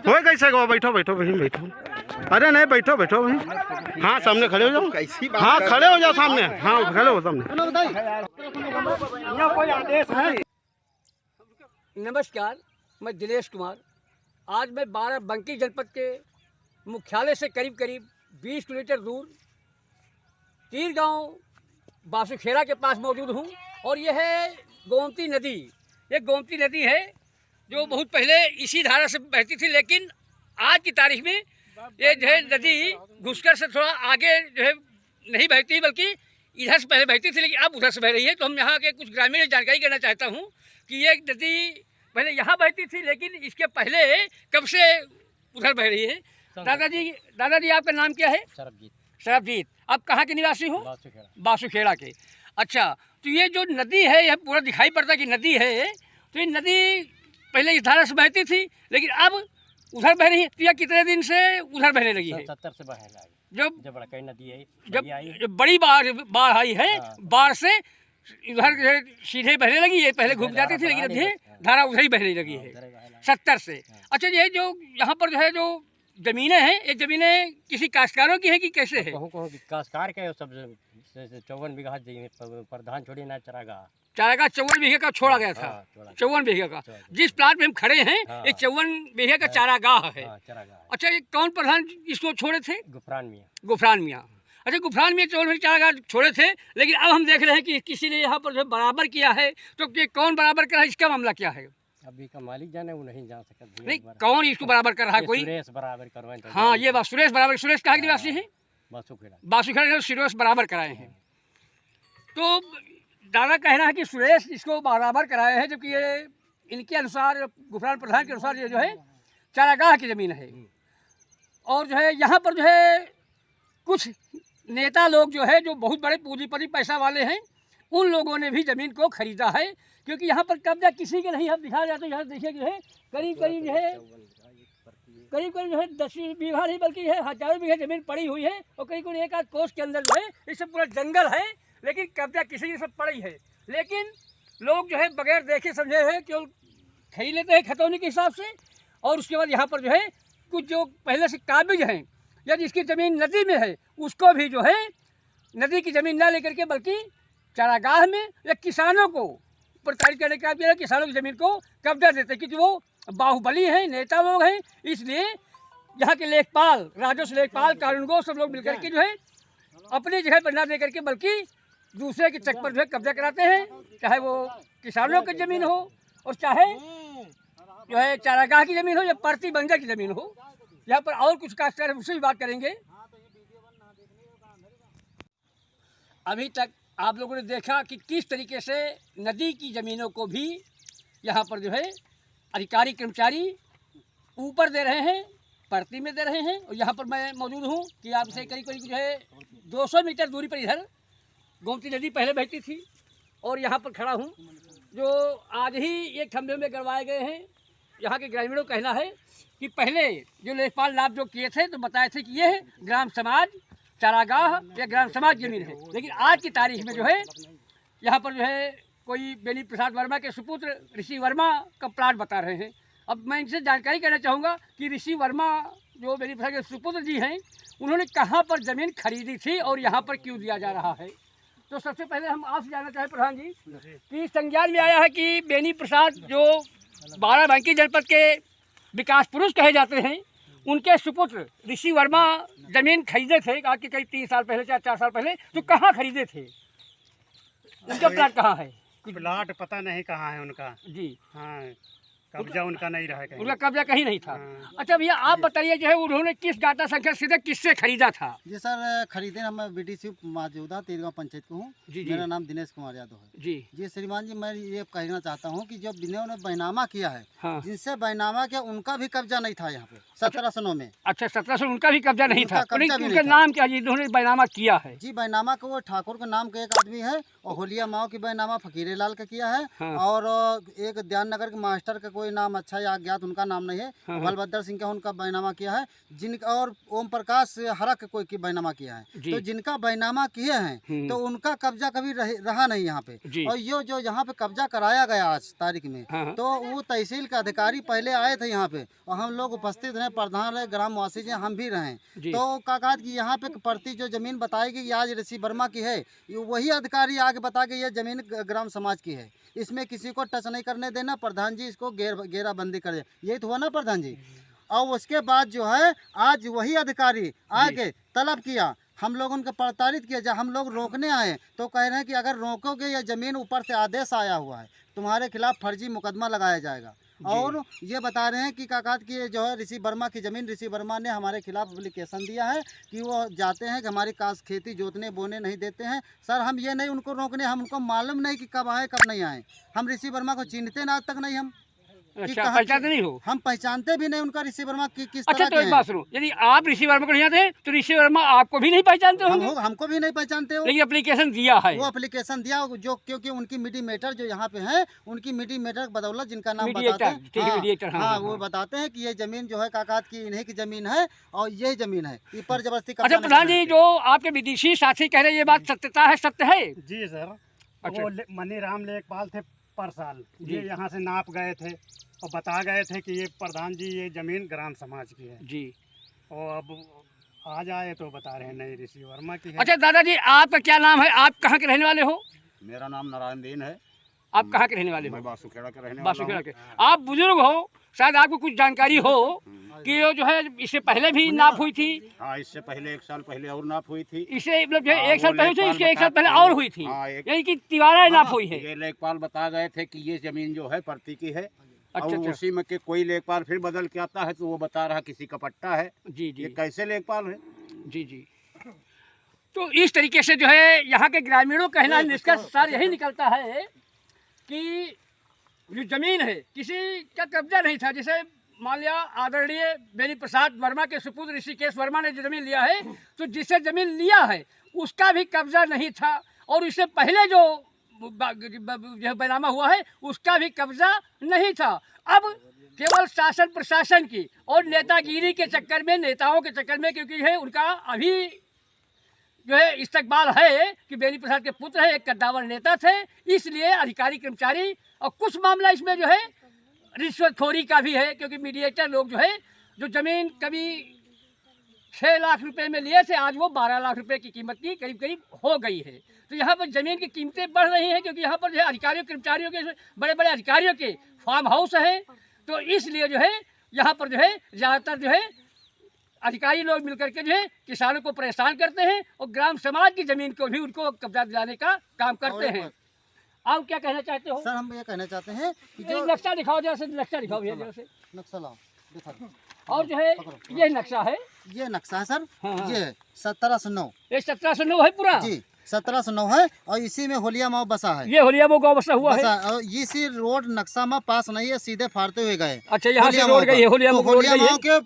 हो कैसे गो, बैठो बैठो बहन बैठो। अरे नहीं बैठो बैठो बहन। हाँ सामने खड़े हो जाओ। हाँ खड़े हो जाओ सामने। हाँ खड़े हो सामने। नमस्कार, मैं दिनेश कुमार। आज मैं बाराबंकी जनपद के मुख्यालय से करीब करीब 20 किलोमीटर दूर तीर गांव बासुखेड़ा के पास मौजूद हूं। और यह है गोमती नदी। ये गोमती नदी है जो बहुत पहले इसी धारा से बहती थी, लेकिन आज की तारीख में ये जो है नदी घुसकर से थोड़ा आगे जो है नहीं बहती, बल्कि इधर से पहले बहती थी, लेकिन अब उधर से बह रही है। तो हम यहाँ के कुछ ग्रामीण जानकारी करना चाहता हूँ कि ये नदी पहले यहाँ बहती थी, लेकिन इसके पहले कब से उधर बह रही है। दादाजी आपका नाम क्या है? सरबजीत। आप कहाँ के निवासी हो? बासुखेड़ा के। अच्छा, तो ये जो नदी है यह पूरा दिखाई पड़ता कि नदी है। तो ये नदी पहले इस धारा से बहती थी, लेकिन अब उधर बह रही है। तो यह कितने दिन से उधर बहने लगी है? 70 से बहने लगी। जब बड़ी नदी है, जब बड़ी बाढ़ आई है, बाढ़ से इधर सीधे बहने लगी है। पहले घूम जाती थी, लेकिन अब ये धारा उधर ही बहने लगी है 70 से। अच्छा, ये जो यहाँ पर जो है जो जमीनें हैं, ये जमीनें किसी काश्तकारों की है कि कैसे है? काश्तकार के सब 54 बीघा प्रधान छोड़ी ना चारागाह 54 बीघे का छोड़ा गया था। 54 बीघे का जिस प्लाट में हम खड़े हैं, ये 54 बीघे का चारागाह है। अच्छा, ये कौन प्रधान इसको छोड़े थे? गुफरान मियाँ। अच्छा, गुफरान मियाँ 54 चारागाह छोड़े थे, लेकिन अब हम देख रहे हैं कि किसी ने यहाँ पर जो बराबर किया है। तो ये कौन बराबर कर रहा है, इसका मामला क्या है? अभी का मालिक जाने, वो नहीं जान सकता। नहीं, कौन इसको बराबर कर रहा है? कोई सुरेश बराबर करवाए। हाँ, ये बात सुरेश बराबर। सुरेश कहाँ के निवासी है? बासुखेड़ा। सुरेश बराबर कराए हैं। तो दादा कह रहा है कि सुरेश इसको बराबर कराए हैं, जबकि ये इनके अनुसार, गुफरान प्रधान के अनुसार, ये जो है चारागाह की ज़मीन है। और जो है यहाँ पर जो है कुछ नेता लोग जो है, जो बहुत बड़े पूंजीपति पैसा वाले हैं, उन लोगों ने भी ज़मीन को खरीदा है। क्योंकि यहाँ पर कब्जा किसी के नहीं। अब दिखाया जाता है, यहाँ देखिए जो है करीब करीब जो है 10 बीघा नहीं, बल्कि है हजारों बीघे ज़मीन पड़ी हुई है। और करीब करीब 1 आध कोस के अंदर जो है इससे पूरा जंगल है, लेकिन कब्जा किसी की सब पड़ी है। लेकिन लोग जो है बगैर देखे समझे है केवल खरीद लेते हैं खतौनी के हिसाब से। और उसके बाद यहाँ पर जो है कुछ जो पहले से काबिज हैं या जिसकी ज़मीन नदी में है, उसको भी जो है नदी की ज़मीन ना लेकर के बल्कि चारागाह में या किसानों को प्रताड़ित करने का भी किसानों की ज़मीन को कब्जा देते हैं। क्योंकि वो बाहुबली हैं, नेता लोग हैं, इसलिए यहाँ के लेखपाल, राजस्व लेखपाल, कानूनगो सब लोग मिलकर के जो है अपनी जगह पर ना दे करके बल्कि दूसरे के चक पर जो है कब्जा कराते हैं। चाहे वो किसानों की ज़मीन हो और चाहे जो है चारागाह की ज़मीन हो या परती बंजर की ज़मीन हो। यहाँ पर और कुछ काश्तकार है, उससे भी बात करेंगे। अभी तक आप लोगों ने देखा कि किस तरीके से नदी की ज़मीनों को भी यहाँ पर जो है अधिकारी कर्मचारी ऊपर दे रहे हैं, परती में दे रहे हैं। और यहाँ पर मैं मौजूद हूँ कि आपसे करीब करीब जो है 200 मीटर दूरी पर इधर गोमती नदी पहले बहती थी। और यहाँ पर खड़ा हूँ जो आज ही एक खंभे में गड़वाए गए हैं। यहाँ के ग्रामीणों का कहना है कि पहले जो लेखपाल लाभ जो किए थे तो बताए थे कि ये ग्राम समाज चारागाह या ग्राम समाज जमीन है। लेकिन आज की तारीख में जो है यहाँ पर जो है कोई बेनी प्रसाद वर्मा के सुपुत्र ऋषि वर्मा का प्लाट बता रहे हैं। अब मैं इनसे जानकारी करना चाहूँगा कि ऋषि वर्मा जो बेनी प्रसाद के सुपुत्र जी हैं, उन्होंने कहाँ पर ज़मीन खरीदी थी और यहाँ पर क्यों दिया जा रहा है। तो सबसे पहले हम आपसे जानना चाहें प्रधान जी कि संज्ञान में आया है कि बेनी प्रसाद जो बाराबंकी जनपद के विकास पुरुष कहे जाते हैं, उनके सुपुत्र ऋषि वर्मा जमीन खरीदे थे आज के करीब 3 साल पहले, 4 साल पहले। तो कहाँ खरीदे थे? उनका प्लाट कहाँ है? प्लाट पता नहीं कहाँ है उनका जी। हाँ, कब्जा उनका नहीं रहा कहीं। उनका कब्जा कहीं नहीं था। अच्छा भैया, आप बताइए जो है उन्होंने किस डाटा संख्या सीधे किससे खरीदा था? जी सर, खरीदे हम बीडीसी मौजूदा तीरगांव पंचायत को हूँ। मेरा नाम दिनेश कुमार यादव है। जी श्रीमान जी, मैं ये कहना चाहता हूँ कि जब इन्होंने बैनामा किया है, हाँ। जिनसे बैनामा किया उनका भी कब्जा नहीं था यहाँ पे 1709 में। अच्छा, 1700 उनका भी कब्जा नहीं था। उनका नाम क्या जिन्होंने बैनामा किया है? जी, बैनामा को वो ठाकुर के नाम का एक आदमी है और होलिया माओ की बैनामा फकीरे लाल का किया है। और एक ध्यान नगर के मास्टर का कोई नाम अच्छा या अज्ञात उनका नाम नहीं है। बलभद्र सिंह का उनका बैनामा किया है, जिनका और ओम प्रकाश हरक कोई की बैनामा किया है। तो जिनका बैनामा किए हैं तो उनका कब्जा कभी रहा नहीं यहाँ पे। और ये जो यहाँ पे कब्जा कराया गया आज तारीख में, तो वो तहसील के अधिकारी पहले आए थे यहाँ पे और हम लोग उपस्थित रहे, प्रधान रहे, ग्रामवासी जी हम भी रहे। तो कहा कि यहाँ पे प्रति जो जमीन बताई गई आज ऋषि वर्मा की है, वही अधिकारी आगे बता के ये जमीन ग्राम समाज की है, इसमें किसी को टच नहीं करने देना, प्रधान जी इसको घेराबंदी कर दे। यही तो हुआ ना प्रधान जी। और उसके बाद जो है आज वही अधिकारी आके तलब किया, हम लोग उनका प्रताड़ित किया। जब हम लोग रोकने आए तो कह रहे हैं कि अगर रोकोगे या ज़मीन ऊपर से आदेश आया हुआ है तुम्हारे खिलाफ फर्जी मुकदमा लगाया जाएगा। और ये बता रहे हैं कि काकात की जो है ऋषि वर्मा की ज़मीन, ऋषि वर्मा ने हमारे खिलाफ एप्लीकेशन दिया है कि वो जाते हैं कि हमारी काश खेती जोतने बोने नहीं देते हैं। सर हम ये नहीं उनको रोकने, हम उनको मालूम नहीं कि कब आए कब नहीं आए। हम ऋषि वर्मा को चिन्हते ना आज तक नहीं हम। अच्छा, पहचानते नहीं हो? हम पहचानते भी नहीं उनका ऋषि वर्मा किस अच्छा, तरह तो एक बात सुनो, यदि आप ऋषि वर्मा को नहीं जानते तो ऋषि वर्मा आपको भी नहीं पहचानते होंगे? हमको भी नहीं पहचानते हो। लेकिन एप्लीकेशन दिया है, वो एप्लीकेशन दिया जो क्योंकि उनकी मीडिएटर जो यहाँ पे है, उनकी मीडिएटर बदौलत जिनका नाम बताते हैं, हाँ वो बताते हैं कि ये जमीन जो है काकात की इन्हीं की जमीन है और यही जमीन है, ऊपर जबरदस्ती। अच्छा प्रधान जी, जो आपके विदेशी साथी कह रहे हैं ये बात सत्यता है, सत्य है? जी सर। अच्छा। वो मनीराम लेखपाल थे पर साल, ये यहाँ से नाप गए थे और बता गए थे कि ये प्रधान जी ये ज़मीन ग्राम समाज की है जी। और अब आज आए तो बता रहे हैं नहीं ऋषि वर्मा की है। अच्छा दादाजी, आपका क्या नाम है? आप कहाँ के रहने वाले हो? मेरा नाम नारायण दीन है। आप कहाँ के रहने वाले हो? मैं बासुखेड़ा के रहने वाला बासुखेड़ा के। आप बुजुर्ग हो, शायद आपको कुछ जानकारी हो कि ये जो है इससे पहले भी नाप हुई थी। हाँ, इससे पहले 1 साल पहले और नाप हुई थी। इससे मतलब जो है 1 साल पहले थी, इसके 1 साल पहले और हुई थी, यानी कि तिवारा नाप हुई है। ये लेखपाल बता गए थे कि ये जमीन जो है प्रति की है। अच्छा, और उसी में के कोई लेखपाल फिर बदल के आता है तो वो बता रहा किसी का पट्टा है। जी जी, ये कैसे लेखपाल है? जी जी। तो इस तरीके से जो है यहाँ के ग्रामीणों का कहना निष्कर्ष सार यही निकलता है कि जो जमीन है किसी का कब्जा नहीं था। जैसे मान लिया आदरणीय बेनी प्रसाद वर्मा के सुपुत्र ऋषिकेश वर्मा ने जो जमीन लिया है, तो जिससे जमीन लिया है उसका भी कब्जा नहीं था, और इससे पहले जो बैनामा हुआ है उसका भी कब्जा नहीं था। अब केवल शासन प्रशासन की और नेतागिरी के चक्कर में, नेताओं के चक्कर में, क्योंकि है उनका अभी जो है इस्तकबाल है कि बेनी प्रसाद के पुत्र है, एक कद्दावर नेता थे, इसलिए अधिकारी कर्मचारी, और कुछ मामला इसमें जो है रिश्वतखोरी का भी है, क्योंकि मीडिएटर लोग जो है जो ज़मीन कभी 6 लाख रुपए में लिए थे, आज वो 12 लाख रुपए की कीमत की करीब करीब हो गई है। तो यहाँ पर ज़मीन की कीमतें बढ़ रही हैं, क्योंकि यहाँ पर जो है अधिकारियों कर्मचारियों के, बड़े बड़े अधिकारियों के फार्म हाउस हैं, तो इसलिए जो है यहाँ पर जो है ज़्यादातर जो है अधिकारी लोग मिलकर के जो है किसानों को परेशान करते हैं और ग्राम समाज की ज़मीन को भी उनको कब्जा दिलाने का काम करते हैं। आप क्या कहना चाहते हो? सर हम ये कहना चाहते हैं कि जो नक्शा दिखाओ, जैसे नक्शा दिखाओ भैया जैसे नक्शा लाओ दिखा। और जो है ये नक्शा है, ये नक्शा है सर। हाँ, हाँ। ये 1709, ये 1709 है पूरा जी 1709 है, और इसी में होलिया माओ बसा है। ये होलिया गाँव बसा हुआ है, और इसी रोड नक्शा में पास नहीं है, सीधे फाड़ते हुए गए। अच्छा, यहाँ से रोड गई है, होलिया माओ के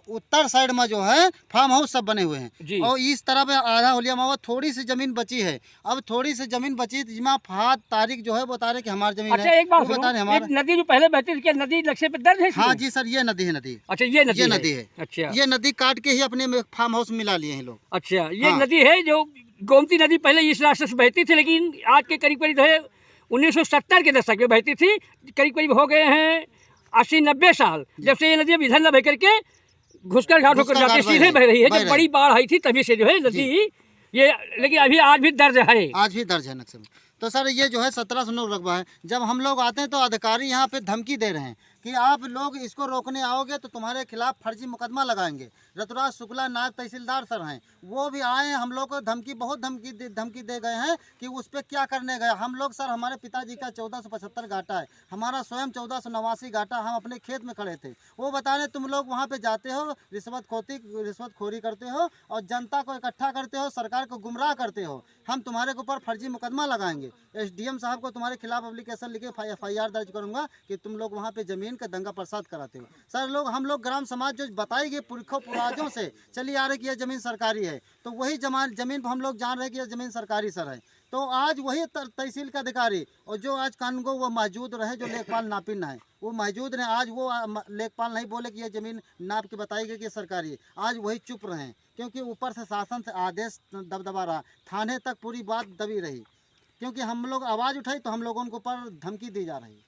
उत्तर साइड में जो है फार्म हाउस सब बने हुए हैं, और इस तरफ आधा होलिया मावा थोड़ी सी जमीन बची है। अब थोड़ी सी जमीन बची जिसमें फात तारीख जो है बता रहे कि हमारी जमीन अच्छा, है। एक बात बता रहे हमारी नदी जो पहले बहती थी, क्या नदी नक्शे पे दर्ज है? हाँ जी सर, ये नदी है। नदी, अच्छा ये नदी है। अच्छा, ये नदी काट के ही अपने फार्म हाउस मिला लिए हैं लोग। अच्छा, ये नदी है जो गोमती नदी पहले इस रास्ते से बहती थी, लेकिन आज के करीब करीब 1970 के दशक में बहती थी। करीब करीब हो गए हैं 80-90 साल जब से ये नदी अब इधर न बह करके घुसकर घाट होकर जाती सीधे बह रही है। जब बड़ी बाढ़ आई थी तभी से जो है नदी ये, लेकिन अभी आज भी दर्ज है, आज भी दर्ज है नक्शे में। तो सर ये जो है 1709 रकबा है। जब हम लोग आते हैं तो अधिकारी यहाँ पे धमकी दे रहे हैं कि आप लोग इसको रोकने आओगे तो तुम्हारे खिलाफ फर्जी मुकदमा लगाएंगे। ऋतुराज शुक्ला नायब तहसीलदार सर हैं, वो भी आए हैं, हम लोग को बहुत धमकी दे गए हैं कि उस पर क्या करने गए। हम लोग सर, हमारे पिताजी का 1475 घाटा है, हमारा स्वयं 1489 घाटा, हम अपने खेत में खड़े थे। वो बता रहे तुम लोग वहाँ पे जाते हो, रिश्वतखोरी करते हो और जनता को इकट्ठा करते हो, सरकार को गुमराह करते हो, हम तुम्हारे ऊपर फर्जी मुकदमा लगाएंगे। SDM साहब को तुम्हारे खिलाफ एप्लीकेशन लिखे FIR दर्ज करूँगा कि तुम लोग वहाँ पे जमीन जमीन का दंगा प्रसाद कराते हो। सर लोग हम लोग ग्राम समाज जो बताई गई पुरखों पुराजों से चली आ रही कि यह ज़मीन सरकारी है, तो वही ज़मीन पर हम लोग जान रहे हैं कि यह ज़मीन सरकारी सर है। तो आज वही तहसील का अधिकारी और जो आज कानूनगो वो मौजूद रहे, जो लेखपाल नापिन है वो मौजूद रहे, आज वो लेखपाल नहीं बोले कि ये ज़मीन नाप के बताई गई कि सरकारी है, आज वही चुप रहे, क्योंकि ऊपर से शासन से आदेश दबदबा रहा, थाने तक पूरी बात दबी रही, क्योंकि हम लोग आवाज़ उठाई तो हम लोगों के ऊपर धमकी दी जा रही है।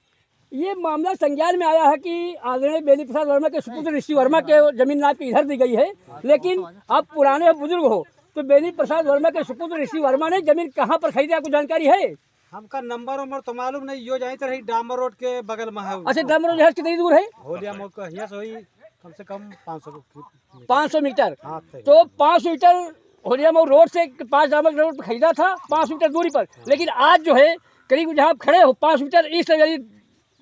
ये मामला संज्ञान में आया है कि आदरणीय बेनी प्रसाद वर्मा के सुपुत्र ऋषि वर्मा के जमीन नाप के इधर दी गई है, लेकिन आप पुराने बुजुर्ग हो तो बेनी प्रसाद वर्मा के सुपुत्र ऋषि वर्मा ने जमीन कहाँ पर खरीदी, आपको जानकारी है? हमका नंबर उम्र तो मालूम नहीं, यो जाई रही डामर रोड के बगल में है। अच्छा, डामर रोड यहाँ से कितनी दूर है? होलिया मोड़ का हिया से हुई कम से कम 500 मीटर। हाँ, तो 500 मीटर होलिया मोड़ रोड से 5 डामर रोड पर खरीदा था, 500 मीटर दूरी पर, लेकिन आज जो है करीब जहाँ आप खड़े हो 5 मीटर ईस्ट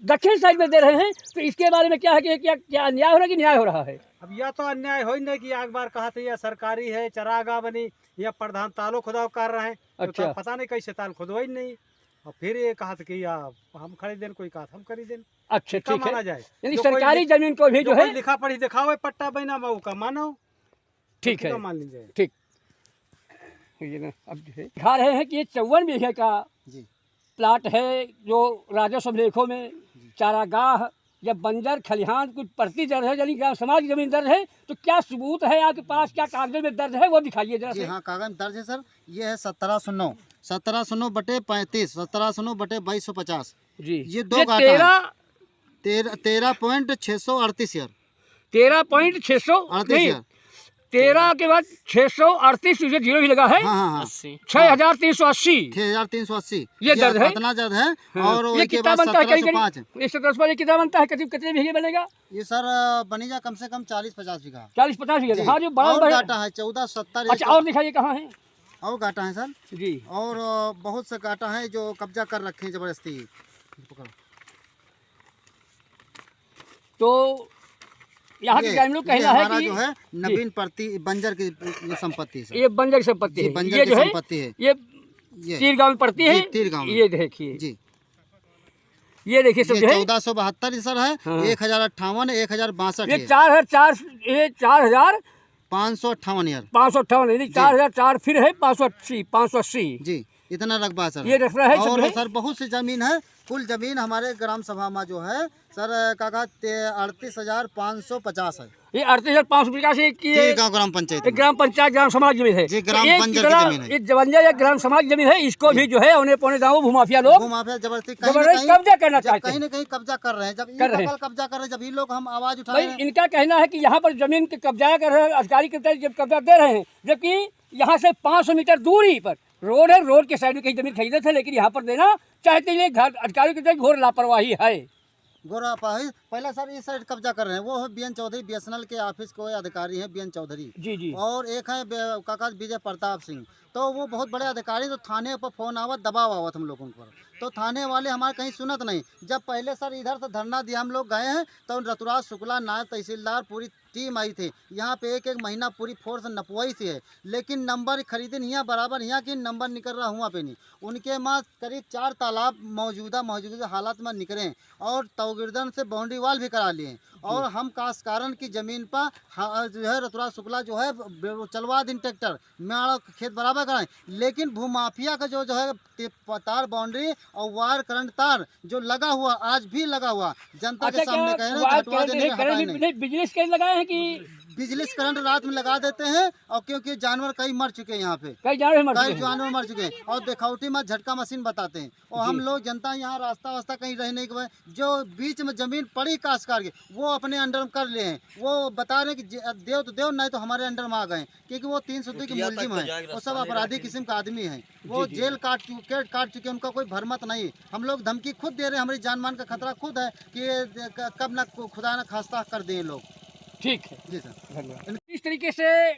दक्षिण साइड में दे रहे हैं, तो इसके बारे में क्या है कि क्या अन्याय हो रहा है कि न्याय हो रहा है? अब यह तो अन्याय हो ही नहीं कि एक बार कहा था यह सरकारी है, चरागाह बनी, यह प्रधान तालो खुदाव कर रहे हैं। अच्छा। तो पता नहीं कैसे ताल खुदवा ही नहीं, और फिर ये कहा था कि हम खरीदें, कोई कहा हम खरीदें। अच्छा, ठीक है, माना जाए यानी सरकारी जमीन को भी जो है लिखा पढ़ी दिखाओ पट्टा बना मऊ का मानो, ठीक है, मान लीजिए। ठीक। अब जो है दिखा रहे हैं कि ये 54 बीघे का जी प्लाट है, जो राजस्व अभिलेखों में चारागाह या बंजर खलिहान कुछ प्रति दर्ज है, यानी ग्राम समाज की जमीन दर्ज है, तो क्या सबूत है आपके पास, क्या कागजों में दर्ज है वो दिखाइए जरा। जी हाँ, कागज में दर्ज है सर। ये है 1709 बटे 35, 1709 बटे 2250 जी। ये दो गाटा 13.638 यार, 13.638 13 के बाद 638 जीरो भी लगा है। हाँ, 6380 6380 ये दर्ज है, इतना दर्ज है। हाँ। और ये कितना बनता है? 1705 ये 1705 ये कितना बनता है? करीब कितने बीघे बनेगा? ये सर बनी जा कम से कम 40-50 बीघा, 40-50 बीघे। हाँ, जो बड़ा और बड़ा गाटा है 1470। अच्छा, और दिखाइए कहाँ है? और गाटा है सर जी, और बहुत से गाटा है जो कब्जा कर रखे हैं जबरदस्ती। तो यहाँ के ग्रामीण लोग कहना है कि जो है नवीन प्रति बंजर की ये संपत्ति है। ये बंजर की संपत्ति है, बंजर की संपत्ति है, ये तीर गांव में पड़ती है। तीर गांव में। ये देखिए जी, ये देखिए सब जो है 1472 सर है। हाँ। 1058 1062 ये 4,558 यार 558 यानी 4,004 फिर है 580 जी, इतना रकबा सर। ये रकबा है। और सर बहुत सी जमीन है, कुल जमीन हमारे ग्राम सभा में जो है सर काका 38,550 है। ये 38,550 की ग्राम पंचायत ग्राम पंचायत ग्राम समाज जमीन है। जी, ग्राम पंचायत की जमीन है। ये जवंजा या ग्राम समाज जमीन है, इसको भी जो है औने पौने दावों भूमाफिया लोग जबरदस्ती कब्जा करना चाहते हैं, कहीं न कहीं कब्जा कर रहे हैं। जब कर रहे हैं, कब्जा कर रहे हैं, जब ये लोग हम आवाज उठा भाई रहे हैं। इनका कहना है कि यहाँ पर जमीन के कब्जा कर रहे हैं, अधिकारी के जब कब्जा दे रहे हैं, जबकि यहाँ से 500 मीटर दूरी पर रोड है, रोड के साइड में कहीं जमीन खरीदे थे, लेकिन यहाँ पर देना चाहते हैं। अधिकारियों की घोर लापरवाही है। गोरा पहला सर इस साइड कब्जा कर रहे हैं, वो है बीएन चौधरी, बीएसएनएल के ऑफिस के अधिकारी हैं बीएन चौधरी जी। और एक है काका विजय प्रताप सिंह, तो वो बहुत बड़े अधिकारी। तो थाने पर फोन आवत, दबाव आवत हम लोगों पर, तो थाने वाले हमारे कहीं सुनत नहीं। जब पहले सर इधर से धरना दिया हम लोग गए हैं, तो ऋतुराज शुक्ला नायब तहसीलदार पूरी टीम आई थी यहाँ पे, एक महीना पूरी फोर्स नपवाई से है, लेकिन नंबर खरीदे नहीं है बराबर, यहाँ की नंबर निकल रहा हुआ पे नहीं। उनके माँ करीब 4 तालाब मौजूदा हालत में निकले और तवगिरदन से बाउंड्री वाल भी करा लिए। और हम काशकारण की ज़मीन पर जो है ऋतुराज शुक्ला जो है चलवा दिन ट्रैक्टर में खेत बराबर कराएं, लेकिन भूमाफिया का जो है तार बाउंड्री और वायर करंट तार जो लगा हुआ, आज भी लगा हुआ, जनता के सामने कह रहे हैं बिजनेस के लगाए हैं कि बिजली करंट रात में लगा देते हैं। और क्योंकि जानवर कई मर चुके हैं यहाँ पे, कई जानवर मर चुके हैं, और देखौटी में झटका मशीन बताते हैं। और हम लोग जनता यहाँ रास्ता वास्ता कहीं रहने के बाद जो बीच में जमीन पड़ी काशकार के, वो अपने अंडर में कर लिए हैं। वो बता रहे हैं कि देव तो देव, नहीं तो हमारे अंडर में आ गए, क्योंकि वो 3 सूत्री की मुलजिम है, वो सब अपराधी किस्म का आदमी है, वो जेल काट चुके, उनका कोई भरमत नहीं। हम लोग धमकी खुद दे रहे हैं, हमारी जान मान का खतरा खुद है कि कब ना खुदा न खास्ता कर दें लोग। ठीक है जी सर, धन्यवाद। इस तरीके से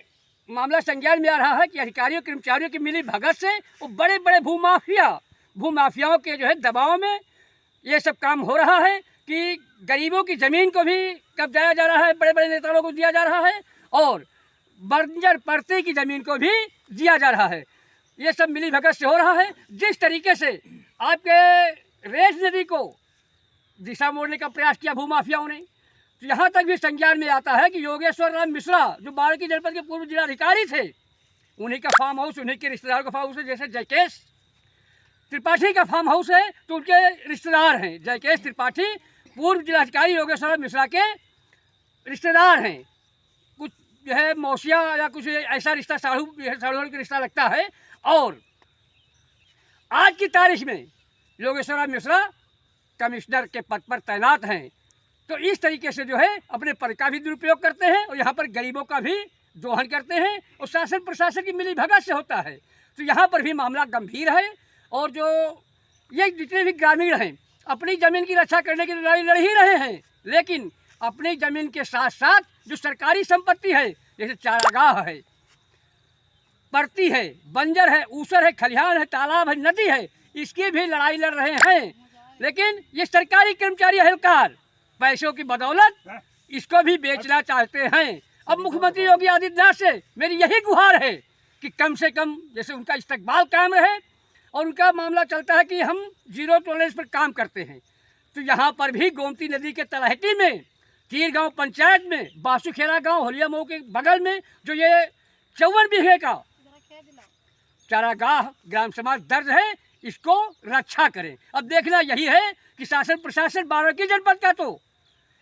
मामला संज्ञान में आ रहा है कि अधिकारियों कर्मचारियों की मिली भगत से वो बड़े बड़े भूमाफियाओं के जो है दबाव में ये सब काम हो रहा है कि गरीबों की ज़मीन को भी कब्जाया जा रहा है, बड़े बड़े नेताओं को दिया जा रहा है, और बंजर परती की ज़मीन को भी दिया जा रहा है। ये सब मिली भगत से हो रहा है। जिस तरीके से आपके रेस नदी को दिशा मोड़ने का प्रयास किया भूमाफियाओं ने। तो यहाँ तक भी संज्ञान में आता है कि योगेश्वर राम मिश्रा जो बाराबंकी जनपद के पूर्व जिलाधिकारी थे, उन्हीं का फार्म हाउस, उन्हीं के रिश्तेदारों का फार्म हाउस है। जैसे जयकेश त्रिपाठी का फार्म हाउस है तो उनके रिश्तेदार हैं। जयकेश त्रिपाठी पूर्व जिलाधिकारी योगेश्वर राम मिश्रा के रिश्तेदार हैं। कुछ जो है मौसिया या कुछ ऐसा रिश्ता साढ़ू का रिश्ता लगता है। और आज की तारीख में योगेश्वर राम मिश्रा कमिश्नर के पद पर तैनात हैं। तो इस तरीके से जो है अपने पद का भी दुरुपयोग करते हैं और यहाँ पर गरीबों का भी दोहन करते हैं और शासन प्रशासन की मिली भगत से होता है। तो यहाँ पर भी मामला गंभीर है। और जो ये जितने भी ग्रामीण हैं अपनी ज़मीन की रक्षा करने की लड़ाई लड़ ही रहे हैं, लेकिन अपनी ज़मीन के साथ साथ जो सरकारी संपत्ति है, जैसे चारागाह है, परती है, बंजर है, ऊसर है, खलिहान है, तालाब है, नदी है, इसकी भी लड़ाई लड़ रहे हैं। लेकिन ये सरकारी कर्मचारी एहलकार पैसों की बदौलत इसको भी बेचना चाहते हैं। अब मुख्यमंत्री योगी आदित्यनाथ से मेरी यही गुहार है कि कम से कम जैसे उनका इस्तकबाल कायम रहे और उनका मामला चलता है कि हम जीरो टॉलरेंस पर काम करते हैं। तो यहाँ पर भी गोमती नदी के तलहटी में तीर गांव पंचायत में बासुखेड़ा गांव होलिया मऊ के बगल में जो ये 54 बीघे का चारागाह ग्राम समाज दर्ज है, इसको रक्षा करें। अब देखना यही है कि शासन प्रशासन बाराबंकी जनपद का तो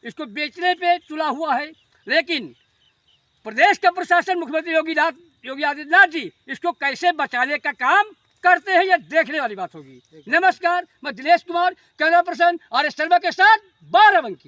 इसको बेचने पे तुला हुआ है, लेकिन प्रदेश का प्रशासन मुख्यमंत्री योगी आदित्यनाथ जी इसको कैसे बचाने का काम करते हैं, यह देखने वाली बात होगी। नमस्कार, मैं Dinesh Kumar, camera person RS Sharma के साथ बाराबंकी।